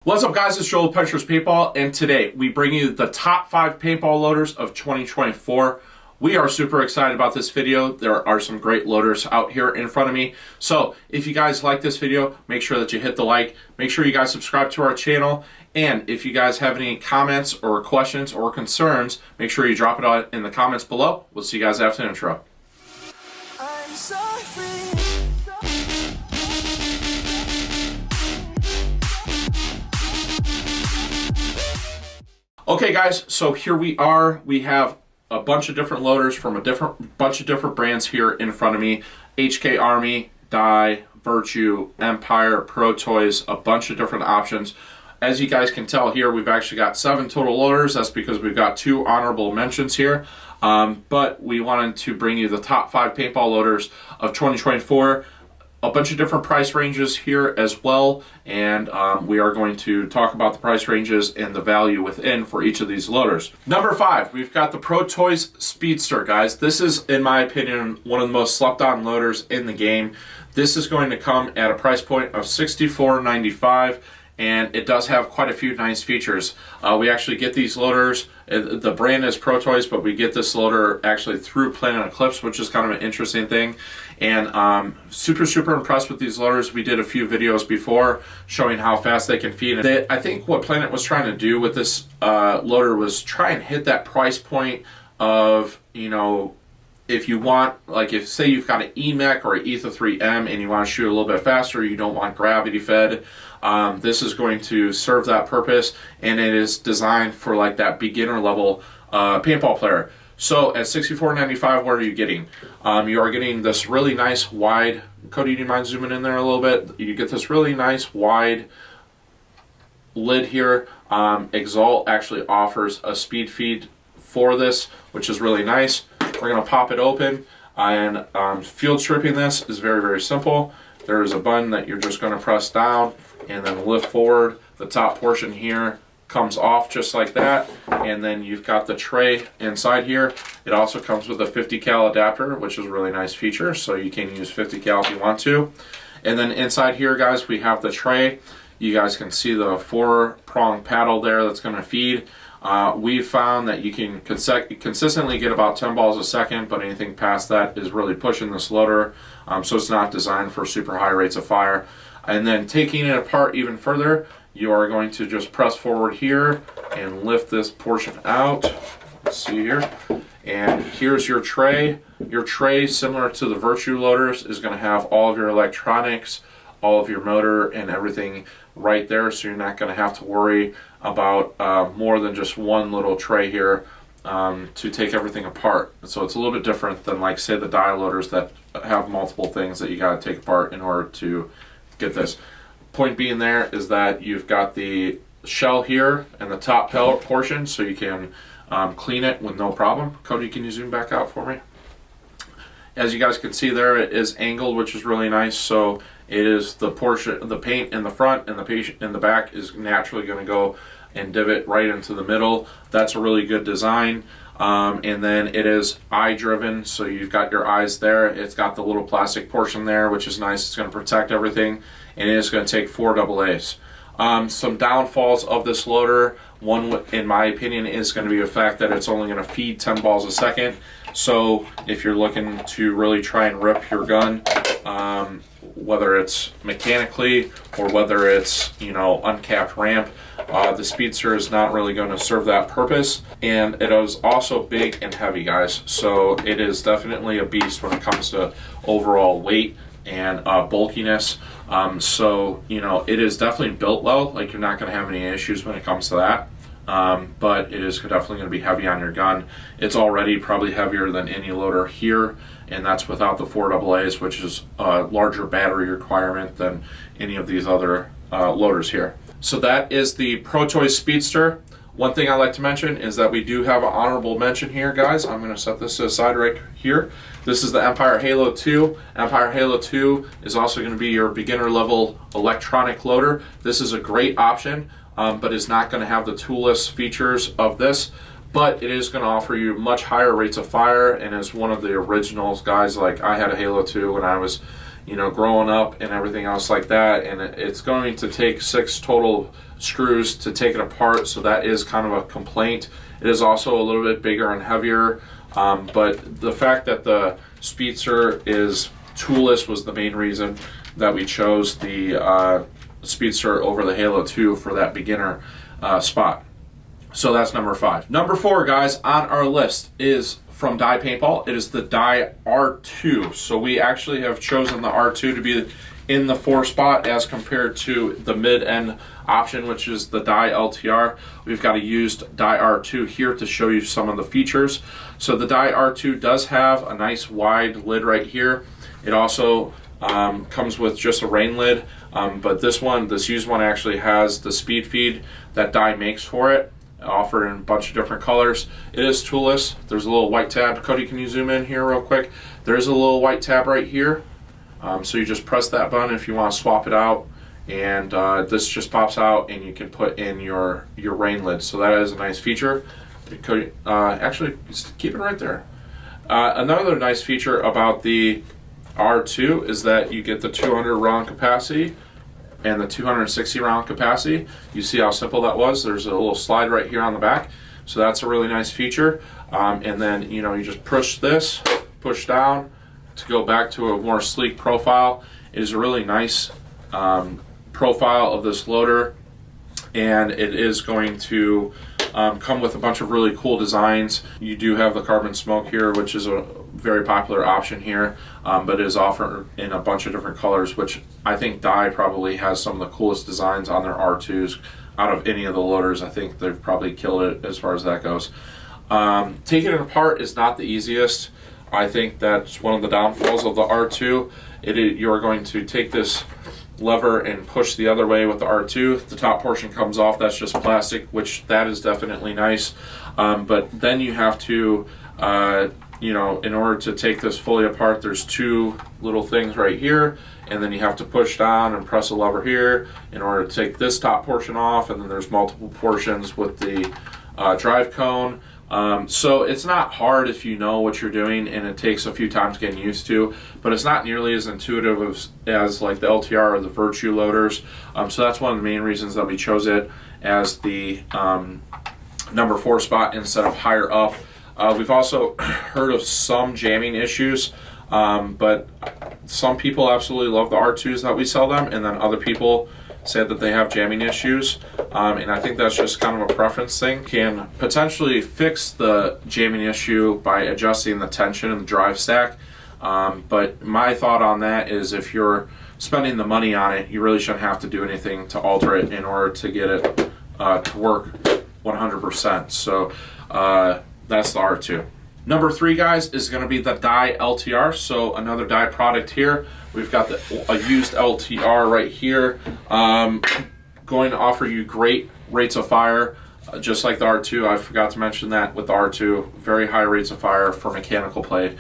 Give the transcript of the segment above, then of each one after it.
What's up, guys? It's Joel with ProToys Paintball, and today we bring you the top 5 paintball loaders of 2024. We are super excited about this video. There are some great loaders out here in front of me. So if you guys like this video, make sure that you hit the like. Make sure you guys subscribe to our channel. And if you guys have any comments or questions or concerns, make sure you drop it out in the comments below. We'll see you guys after the intro. I'm so free. Okay, guys, so here we are. We have a bunch of different loaders from a bunch of different brands here in front of me. HK Army, Dye, Virtue, Empire, ProToys, a bunch of different options. As you guys can tell here, we've actually got 7 total loaders. That's because we've got 2 honorable mentions here. But we wanted to bring you the top 5 paintball loaders of 2024. A bunch of different price ranges here as well, and we are going to talk about the price ranges and the value within for each of these loaders. Number 5, we've got the ProToys Speedster, guys. This is, in my opinion, one of the most slept on loaders in the game. This is going to come at a price point of $64.95, and it does have quite a few nice features. We actually get these loaders, the brand is ProToys, but we get this loader actually through Planet Eclipse, which is kind of an interesting thing. And super impressed with these loaders. We did a few videos before showing how fast they can feed. I think what Planet was trying to do with this loader was try and hit that price point of, you know, if you want, like if say you've got an EMEC or an Ether 3M and you want to shoot a little bit faster, you don't want gravity fed, this is going to serve that purpose, and it is designed for like that beginner level paintball player. So at $64.95, what are you getting? You are getting this really nice wide, Cody, do you mind zooming in there a little bit? You get this really nice wide lid here. Exalt actually offers a speed feed for this, which is really nice. We're gonna pop it open, and field stripping this is very simple. There is a button that you're just gonna press down and then lift forward. The top portion here comes off just like that, and then you've got the tray inside here. It also comes with a 50 cal adapter, which is a really nice feature, so you can use 50 cal if you want to. And then inside here, guys, we have the tray. You guys can see the 4-prong paddle there that's going to feed. We've found that you can consistently get about 10 balls a second, but anything past that is really pushing this loader, so it's not designed for super high rates of fire. And then taking it apart even further, you are going to just press forward here and lift this portion out. Let's see here. And here's your tray. Your tray, similar to the Virtue loaders, is going to have all of your electronics, all of your motor, and everything right there. So you're not going to have to worry about more than just one little tray here to take everything apart. So it's a little bit different than, like, say, the Dye loaders that have multiple things that you got to take apart in order to get this. Point being there is that you've got the shell here and the top pellet portion, so you can clean it with no problem. Cody, can you zoom back out for me? As you guys can see there, it is angled, which is really nice. So it is the portion, the paint in the front and the paint in the back is naturally going to go and divot right into the middle. That's a really good design. And then it is eye driven, so you've got your eyes there. It's got the little plastic portion there, which is nice. It's going to protect everything, and it is going to take 4 AA's. Some downfalls of this loader, one in my opinion is going to be the fact that it's only going to feed 10 balls a second. So if you're looking to really try and rip your gun, whether it's mechanically or whether it's, you know, uncapped ramp, the Speedster is not really going to serve that purpose. And it is also big and heavy, guys, so it is definitely a beast when it comes to overall weight and bulkiness. So, you know, it is definitely built well. Like, you're not going to have any issues when it comes to that. But it is definitely going to be heavy on your gun. It's already probably heavier than any loader here, and that's without the 4 AA's, which is a larger battery requirement than any of these other loaders here. So that is the ProToys Speedster. One thing I like to mention is that we do have an honorable mention here, guys. I'm going to set this aside right here. This is the Empire Halo 2. Empire Halo 2 is also going to be your beginner level electronic loader. This is a great option, but is not going to have the toolless features of this. But it is going to offer you much higher rates of fire, and as one of the originals, guys, like I had a Halo 2 when I was you know, growing up and everything else like that. And it's going to take 6 total screws to take it apart, so that is kind of a complaint. It is also a little bit bigger and heavier, but the fact that the Speedster is toolless was the main reason that we chose the Speedster over the Halo 2 for that beginner spot. So that's number 5. Number 4, guys, on our list is from Dye Paintball. It is the Dye R2. So we actually have chosen the R2 to be in the 4 spot as compared to the mid-end option, which is the Dye LTR. We've got a used Dye R2 here to show you some of the features. So the Dye R2 does have a nice wide lid right here. It also comes with just a rain lid, but this used one actually has the speed feed that Dye makes for it, offered in a bunch of different colors. It is toolless. There's a little white tab. Cody, can you zoom in here real quick? There's a little white tab right here. So you just press that button if you want to swap it out, and this just pops out and you can put in your rain lid. So that is a nice feature. Cody, actually, just keep it right there. Another nice feature about the R2 is that you get the 200 round capacity and the 260 round capacity. You see how simple that was? There's a little slide right here on the back, so that's a really nice feature. And then, you know, you just push this, push down to go back to a more sleek profile. It is a really nice profile of this loader, and it is going to come with a bunch of really cool designs. You do have the carbon smoke here, which is a very popular option here, but it is offered in a bunch of different colors, which I think Dye probably has some of the coolest designs on their R2s out of any of the loaders. I think they've probably killed it as far as that goes. Taking it apart is not the easiest. I think that's one of the downfalls of the R2. You are going to take this lever and push the other way with the R2. The top portion comes off. That's just plastic, which that is definitely nice. But then you have to, you know, in order to take this fully apart, there's 2 little things right here, and then you have to push down and press a lever here in order to take this top portion off, and then there's multiple portions with the drive cone. So it's not hard if you know what you're doing, and it takes a few times getting used to, but it's not nearly as intuitive as like the LTR or the Virtue loaders. So that's one of the main reasons that we chose it as the number 4 spot instead of higher up. We've also heard of some jamming issues, but some people absolutely love the R2s that we sell them, and then other people said that they have jamming issues, and I think that's just kind of a preference thing. Can potentially fix the jamming issue by adjusting the tension in the drive stack, but my thought on that is if you're spending the money on it, you really shouldn't have to do anything to alter it in order to get it to work 100%. So that's the R2. Number 3, guys, is going to be the Dye LTR. So another Dye product here. We've got a used LTR right here. Going to offer you great rates of fire, just like the R2. I forgot to mention that with the R2, very high rates of fire for mechanical play.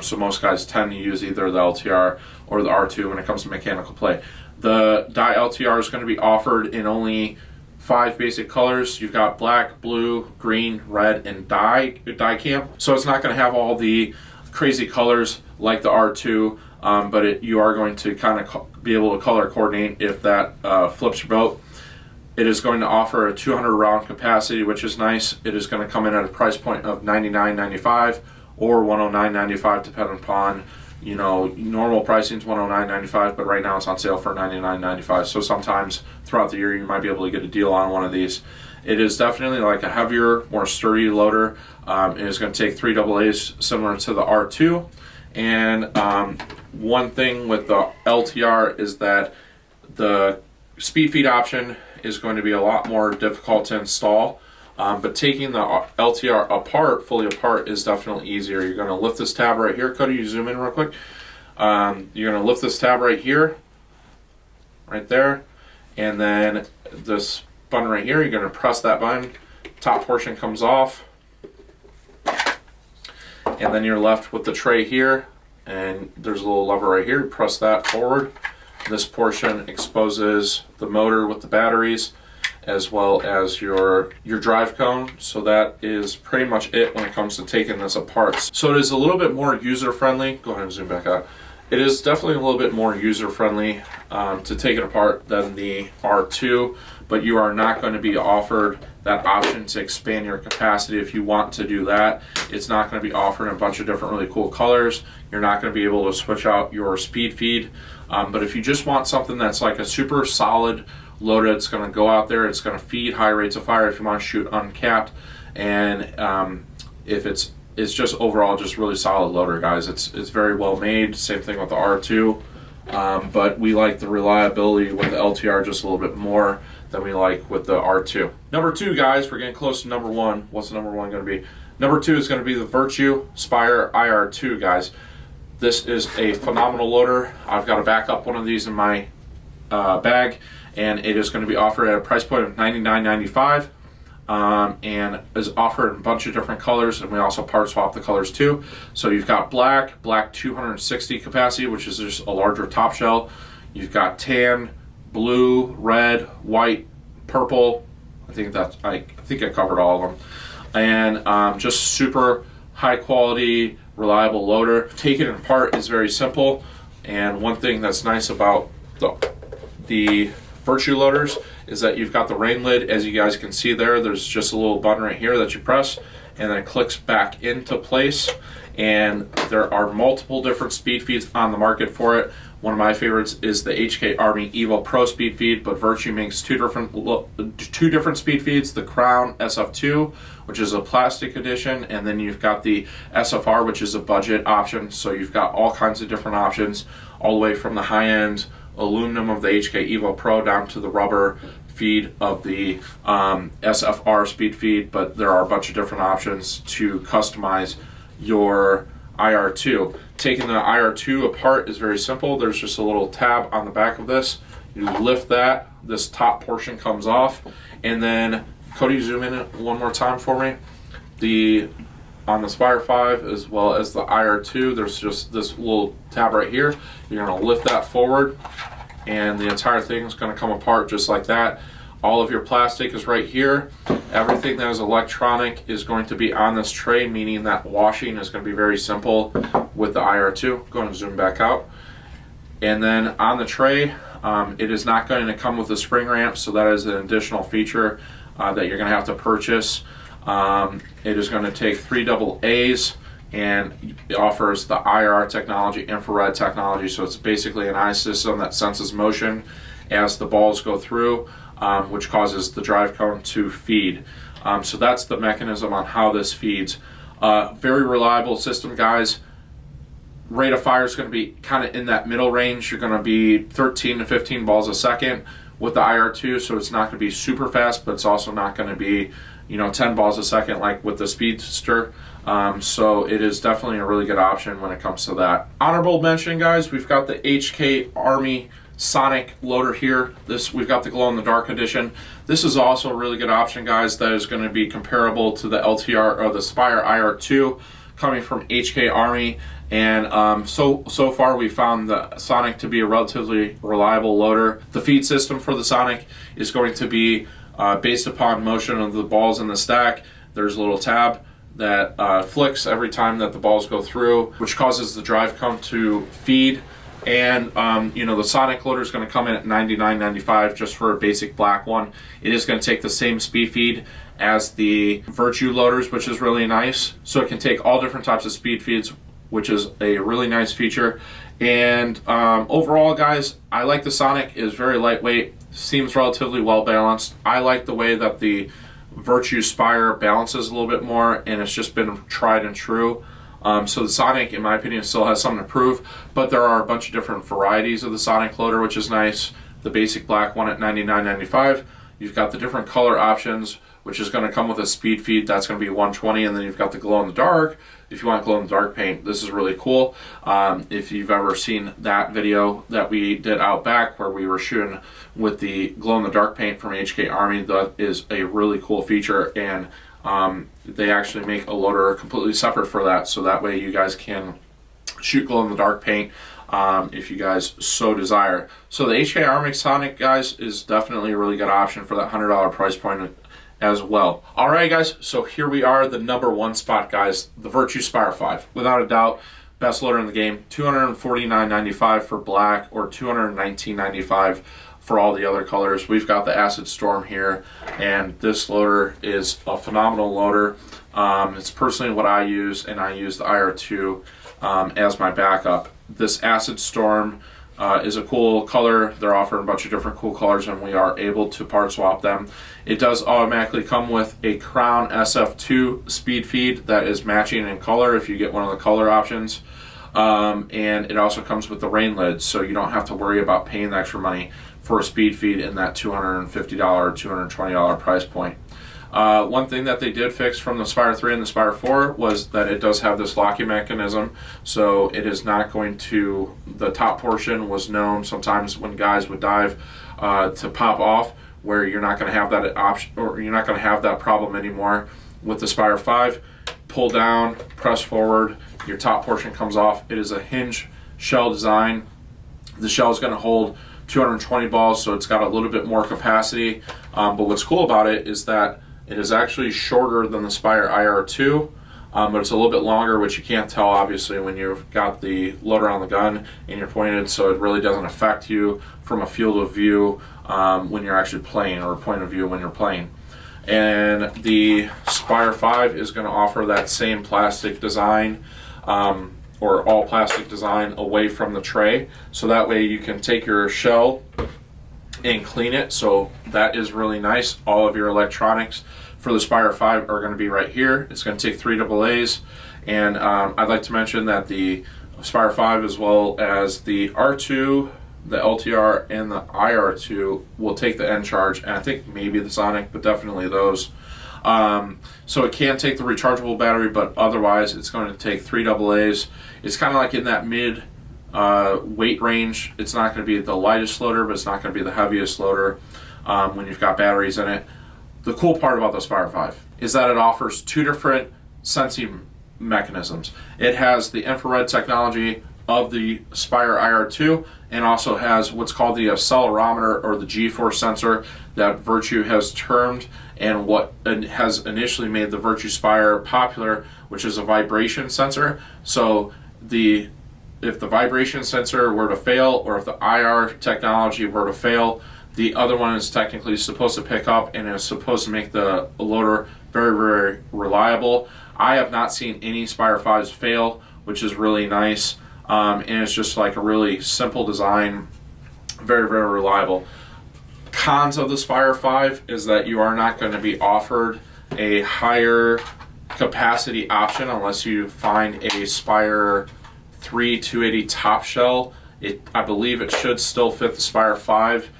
So most guys tend to use either the LTR or the R2 when it comes to mechanical play. The Dye LTR is going to be offered in only 5 basic colors. You've got black, blue, green, red, and dye cam. So it's not going to have all the crazy colors like the R2, but you are going to kind of be able to color coordinate if that flips your boat. It is going to offer a 200 round capacity, which is nice. It is going to come in at a price point of $99.95 or $109.95, depending upon, you know, normal pricing is $109.95, but right now it's on sale for $99.95. So sometimes throughout the year you might be able to get a deal on one of these. It is definitely like a heavier, more sturdy loader. It is going to take 3 AA's similar to the R2. And one thing with the LTR is that the speed feed option is going to be a lot more difficult to install. But taking the LTR apart, fully apart, is definitely easier. You're going to lift this tab right here. Cody, you zoom in real quick. You're going to lift this tab right here, right there, and then this button right here, you're going to press that button. Top portion comes off, and then you're left with the tray here, and there's a little lever right here. Press that forward. This portion exposes the motor with the batteries, as well as your drive cone. So that is pretty much it when it comes to taking this apart. So it is a little bit more user friendly. Go ahead and zoom back out. It is definitely a little bit more user-friendly to take it apart than the R2, but you are not going to be offered that option to expand your capacity if you want to do that. It's not going to be offered in a bunch of different really cool colors. You're not going to be able to switch out your speed feed. But if you just want something that's like a super solid loader, it's going to go out there, it's going to feed high rates of fire if you want to shoot uncapped, and if it's just overall just really solid loader, guys. It's very well made. Same thing with the R2, but we like the reliability with the LTR just a little bit more than we like with the R2. Number 2, guys, we're getting close to number 1. What's the number 1 going to be? Number 2 is going to be the Virtue Spire IR2, guys. This is a phenomenal loader. I've got a backup one of these in my bag, and it is going to be offered at a price point of $99.95. And is offered in a bunch of different colors, and we also part swap the colors too. So you've got black 260 capacity, which is just a larger top shell. You've got tan, blue, red, white, purple. I think I covered all of them. And just super high quality, reliable loader. Taking it apart is very simple. And one thing that's nice about the Virtue loaders is that you've got the rain lid. As you guys can see there's just a little button right here that you press, and then it clicks back into place. And there are multiple different speed feeds on the market for it. One of my favorites is the HK Army Evo Pro speed feed, but Virtue makes two different speed feeds: the Crown SF2, which is a plastic edition, and then you've got the SFR, which is a budget option. So you've got all kinds of different options, all the way from the high-end aluminum of the HK Evo Pro down to the rubber feed of the SFR speed feed. But there are a bunch of different options to customize your IR2. Taking the IR2 apart is very simple. There's just a little tab on the back of this. You lift that, this top portion comes off, and then Cody, zoom in one more time for me. On the Spire 5 as well as the IR2, there's just this little tab right here. You're going to lift that forward, and the entire thing is going to come apart just like that. All of your plastic is right here. Everything that is electronic is going to be on this tray, meaning that washing is going to be very simple with the IR2. Go ahead and zoom back out. And then on the tray, it is not going to come with a spring ramp, so that is an additional feature that you're going to have to purchase. It is going to take 3 double A's, and it offers the IR technology, infrared technology. So it's basically an eye system that senses motion as the balls go through, which causes the drive cone to feed. So that's the mechanism on how this feeds. Very reliable system, guys. Rate of fire is going to be kind of in that middle range. You're going to be 13 to 15 balls a second with the IR2, so it's not going to be super fast, but it's also not going to be 10 balls a second like with the Speedster. So it is definitely a really good option when it comes to that. Honorable mention, guys, we've got the HK Army Sonic loader here. We've got the glow in the dark edition. This is also a really good option, guys, that is going to be comparable to the LTR or the Spire IR2 coming from HK Army. And so far we found the Sonic to be a relatively reliable loader. The feed system for the Sonic is going to be based upon motion of the balls in the stack. There's a little tab that flicks every time that the balls go through, which causes the drive cone to feed. And the Sonic loader is going to come in at $99.95 just for a basic black one. It is going to take the same speed feed as the Virtue loaders, which is really nice. So it can take all different types of speed feeds, which is a really nice feature. And overall, guys, I like the Sonic. It is very lightweight, seems relatively well balanced. I like the way that the Virtue Spire balances a little bit more, and it's just been tried and true. So the Sonic, in my opinion, still has something to prove, but there are a bunch of different varieties of the Sonic loader, which is nice. The basic black one at $99.95. You've got the different color options, which is going to come with a speed feed. That's going to be 120, and then you've got the glow in the dark. If you want glow in the dark paint, this is really cool. If you've ever seen that video that we did out back where we were shooting with the glow in the dark paint from HK Army, that is a really cool feature, and they actually make a loader completely separate for that, so that way you guys can shoot glow in the dark paint if you guys so desire. So the HK Army Sonic, guys, is definitely a really good option for that $100 price point as well. Alright, guys, so here we are, the number 1 spot, guys, the Virtue Spire 5. Without a doubt, best loader in the game. $249.95 for black, or $219.95 for all the other colors. We've got the Acid Storm here, and this loader is a phenomenal loader. It's personally what I use, and I use the IR2 as my backup. This Acid Storm is a cool color. They're offering a bunch of different cool colors, and we are able to part swap them. It does automatically come with a Crown SF2 speed feed that is matching in color if you get one of the color options. And it also comes with the rain lid, so you don't have to worry about paying the extra money for a speed feed in that $250 or $220 price point. One thing that they did fix from the Spire 3 and the Spire 4 was that it does have this locking mechanism, so it is not going to, the top portion was known sometimes when guys would dive to pop off, where you're not going to have that option, or you're not going to have that problem anymore with the Spire 5. Pull down, press forward, your top portion comes off. It is a hinge shell design. The shell is going to hold 220 balls, so it's got a little bit more capacity. But what's cool about it is that it is actually shorter than the Spire IR2, but it's a little bit longer, which you can't tell obviously when you've got the loader on the gun and you're pointed, so it really doesn't affect you from a field of view when you're actually playing, or a point of view when you're playing. And the Spire 5 is going to offer that same plastic design, or all plastic design, away from the tray, so that way you can take your shell and clean it. So that is really nice. All of your electronics for the Spire 5 are going to be right here. It's going to take 3 AA's, and I'd like to mention that the Spire 5 as well as the R2, the LTR, and the IR2 will take the end charge, and I think maybe the Sonic, but definitely those. So it can take the rechargeable battery, but otherwise it's going to take 3 AA's. It's kind of like in that mid weight range. It's not going to be the lightest loader, but it's not going to be the heaviest loader when you've got batteries in it. The cool part about the Spire 5 is that it offers 2 different sensing mechanisms. It has the infrared technology of the Spire IR2, and also has what's called the accelerometer, or the G-force sensor, that Virtue has termed, and what has initially made the Virtue Spire popular, which is a vibration sensor. So if the vibration sensor were to fail, or if the IR technology were to fail, the other one is technically supposed to pick up and is supposed to make the loader very, very reliable. I have not seen any Spire 5s fail, which is really nice. And it's just like a really simple design, very, very reliable. Cons of the Spire 5 is that you are not going to be offered a higher capacity option unless you find a Spire 3 280 top shell. I believe it should still fit the Spire 5.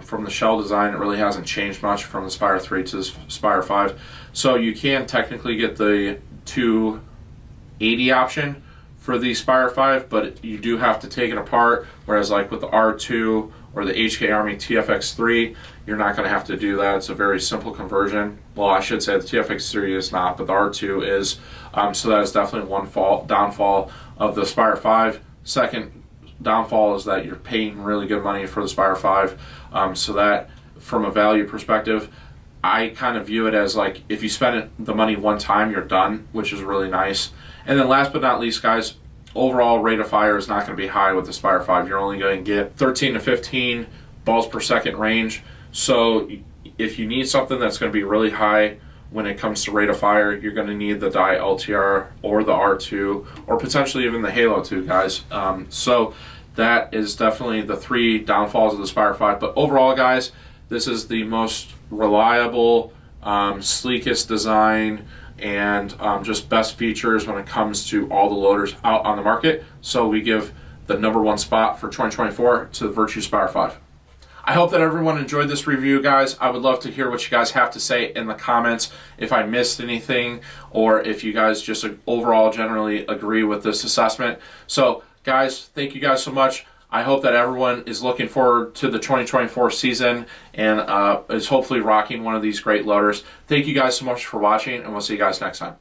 From the shell design, it really hasn't changed much from the Spire 3 to the Spire 5. So you can technically get the 280 option for the Spire 5, but you do have to take it apart, whereas like with the R2 or the HK Army TFX3, you're not going to have to do that. It's a very simple conversion. Well, I should say the TFX3 is not, but the R2 is. So that is definitely one downfall of the Spire 5. Second downfall is that you're paying really good money for the Spire 5. So that, from a value perspective, I kind of view it as like, if you spend the money one time, you're done, which is really nice. And then last but not least, guys, overall rate of fire is not going to be high with the Spire 5. You're only going to get 13 to 15 balls per second range. So if you need something that's going to be really high when it comes to rate of fire, you're going to need the Dye LTR or the R2, or potentially even the Halo 2, guys. So that is definitely the 3 downfalls of the Spire 5. But overall, guys, this is the most reliable, sleekest design, and just best features when it comes to all the loaders out on the market. So we give the #1 spot for 2024 to the Virtue Spire 5. I hope that everyone enjoyed this review, guys. I would love to hear what you guys have to say in the comments, if I missed anything, or if you guys just overall generally agree with this assessment. So guys, thank you guys so much. I hope that everyone is looking forward to the 2024 season and is hopefully rocking one of these great loaders. Thank you guys so much for watching, and we'll see you guys next time.